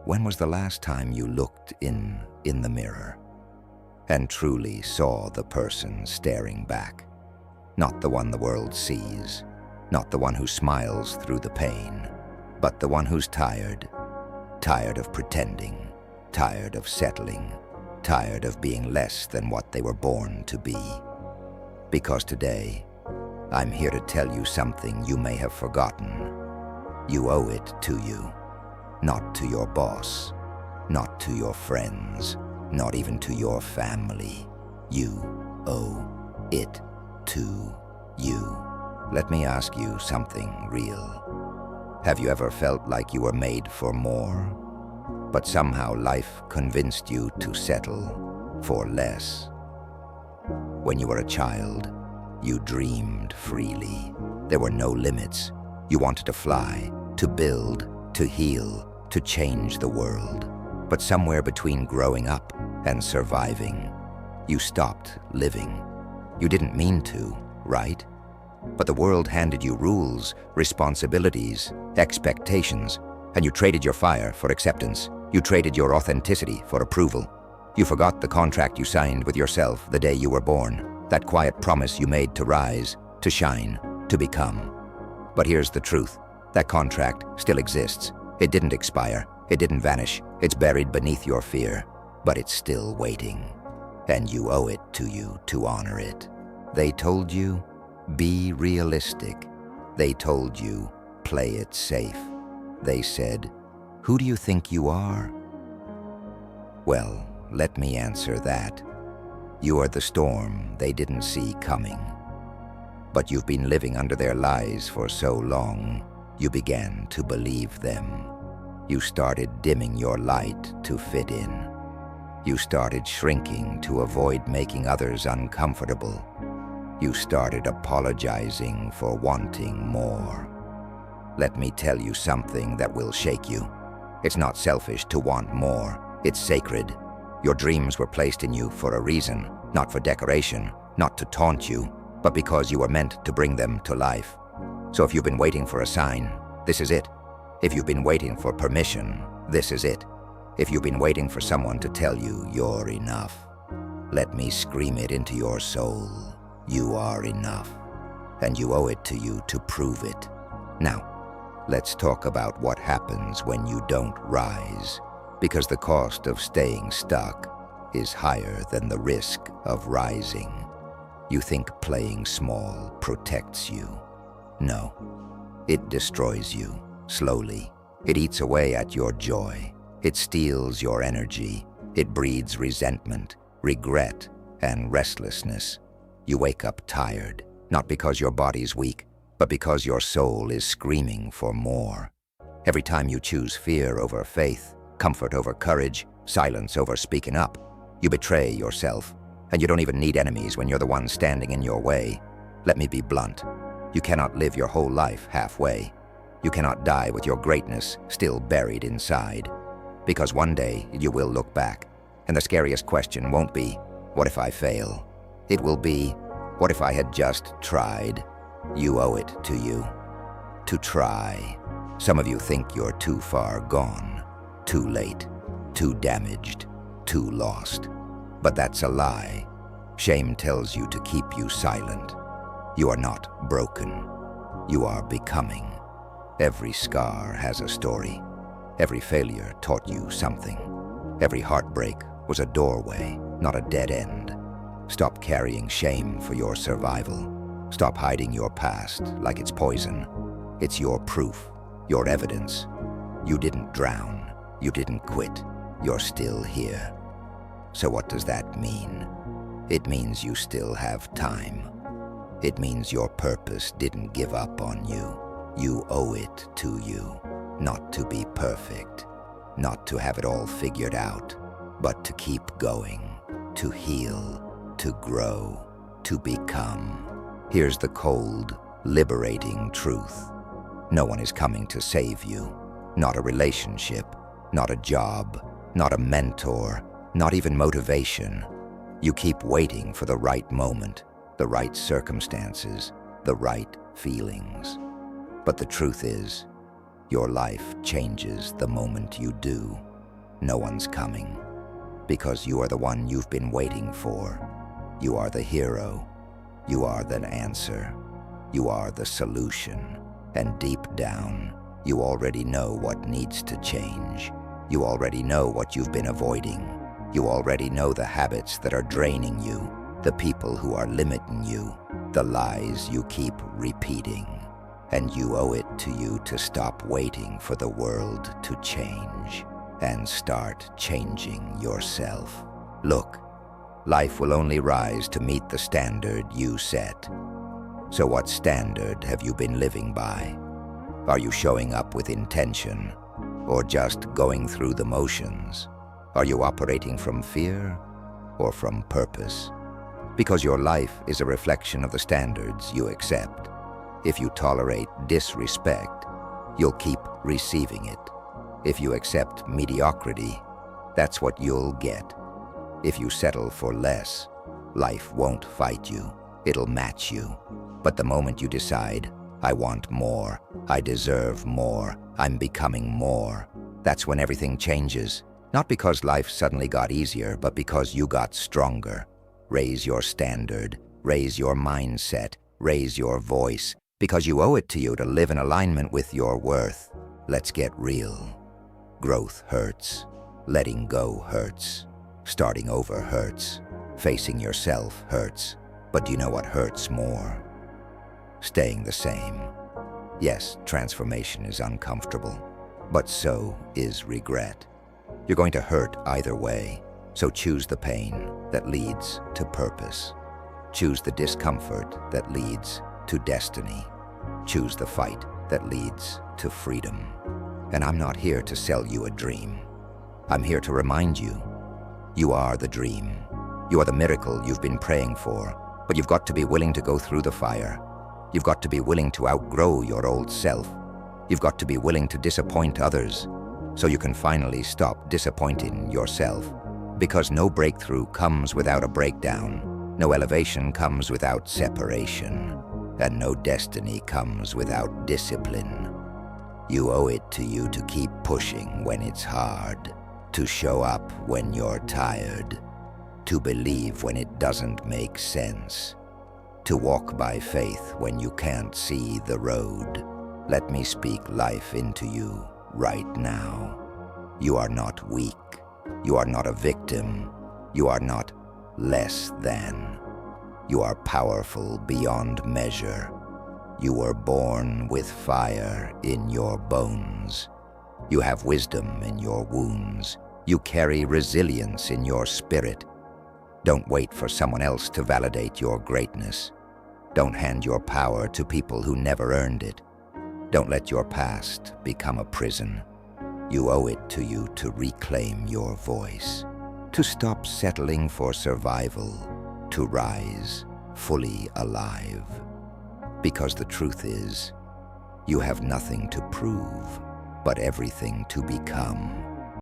When was the last time you looked in the mirror and truly saw the person staring back? Not the one the world sees, not the one who smiles through the pain, but the one who's tired of pretending, tired of settling, tired of being less than what they were born to be. Because today, I'm here to tell you something you may have forgotten. You owe it to you, not to your boss, not to your friends, not even to your family. You owe it to you. Let me ask you something real. Have you ever felt like you were made for more, but somehow life convinced you to settle for less? When you were a child, you dreamed freely. There were no limits. You wanted to fly, to build, to heal, to change the world. But somewhere between growing up and surviving, you stopped living. You didn't mean to, right? But the world handed you rules, responsibilities, expectations, and you traded your fire for acceptance. You traded your authenticity for approval. You forgot the contract you signed with yourself the day you were born, that quiet promise you made to rise, to shine, to become. But here's the truth. That contract still exists. It didn't expire. It didn't vanish. It's buried beneath your fear, but it's still waiting. And you owe it to you to honor it. They told you, be realistic. They told you, play it safe. They said, who do you think you are? Well, let me answer that. You are the storm they didn't see coming. But you've been living under their lies for so long, you began to believe them. You started dimming your light to fit in. You started shrinking to avoid making others uncomfortable. You started apologizing for wanting more. Let me tell you something that will shake you. It's not selfish to want more. It's sacred. Your dreams were placed in you for a reason, not for decoration, not to taunt you, but because you were meant to bring them to life. So if you've been waiting for a sign, this is it. If you've been waiting for permission, this is it. If you've been waiting for someone to tell you you're enough, let me scream it into your soul. You are enough, and you owe it to you to prove it. Now, let's talk about what happens when you don't rise, because the cost of staying stuck is higher than the risk of rising. You think playing small protects you. No, it destroys you, slowly. It eats away at your joy. It steals your energy. It breeds resentment, regret, and restlessness. You wake up tired, not because your body's weak, but because your soul is screaming for more. Every time you choose fear over faith, comfort over courage, silence over speaking up, you betray yourself. And you don't even need enemies when you're the one standing in your way. Let me be blunt. You cannot live your whole life halfway. You cannot die with your greatness still buried inside. Because one day you will look back, and the scariest question won't be, what if I fail? It will be, what if I had just tried? You owe it to you to try. Some of you think you're too far gone, too late, too damaged, too lost. But that's a lie. Shame tells you to keep you silent. You are not broken. You are becoming. Every scar has a story. Every failure taught you something. Every heartbreak was a doorway, not a dead end. Stop carrying shame for your survival. Stop hiding your past like it's poison. It's your proof, your evidence. You didn't drown. You didn't quit. You're still here. So what does that mean? It means you still have time. It means your purpose didn't give up on you. You owe it to you, not to be perfect, not to have it all figured out, but to keep going, to heal, to grow, to become. Here's the cold, liberating truth. No one is coming to save you. Not a relationship, not a job, not a mentor, not even motivation. You keep waiting for the right moment, the right circumstances, the right feelings. But the truth is, your life changes the moment you do. no one's coming. Because you are the one you've been waiting for. You are the hero. You are the answer. You are the solution. And deep down, you already know what needs to change. You already know what you've been avoiding. You already know the habits that are draining you, the people who are limiting you, the lies you keep repeating. And you owe it to you to stop waiting for the world to change and start changing yourself. Look, life will only rise to meet the standard you set. So what standard have you been living by? Are you showing up with intention or just going through the motions? Are you operating from fear or from purpose? Because your life is a reflection of the standards you accept. If you tolerate disrespect, you'll keep receiving it. If you accept mediocrity, that's what you'll get. If you settle for less, life won't fight you. It'll match you. But the moment you decide, I want more, I deserve more, I'm becoming more, that's when everything changes. Not because life suddenly got easier, but because you got stronger. Raise your standard, raise your mindset, raise your voice, because you owe it to you to live in alignment with your worth. Let's get real. Growth hurts. Letting go hurts. Starting over hurts. Facing yourself hurts. But do you know what hurts more? Staying the same. Yes, transformation is uncomfortable, but so is regret. You're going to hurt either way, so choose the pain that leads to purpose. Choose the discomfort that leads to destiny. Choose the fight that leads to freedom. And I'm not here to sell you a dream. I'm here to remind you, you are the dream. You are the miracle you've been praying for, but you've got to be willing to go through the fire. You've got to be willing to outgrow your old self. You've got to be willing to disappoint others, so you can finally stop disappointing yourself. Because no breakthrough comes without a breakdown, no elevation comes without separation, and no destiny comes without discipline. You owe it to you to keep pushing when it's hard, to show up when you're tired, to believe when it doesn't make sense, to walk by faith when you can't see the road. Let me speak life into you right now. You are not weak. You are not a victim. You are not less than. You are powerful beyond measure. You were born with fire in your bones. You have wisdom in your wounds. You carry resilience in your spirit. Don't wait for someone else to validate your greatness. Don't hand your power to people who never earned it. Don't let your past become a prison. You owe it to you to reclaim your voice, to stop settling for survival, to rise fully alive. Because the truth is, you have nothing to prove, but everything to become.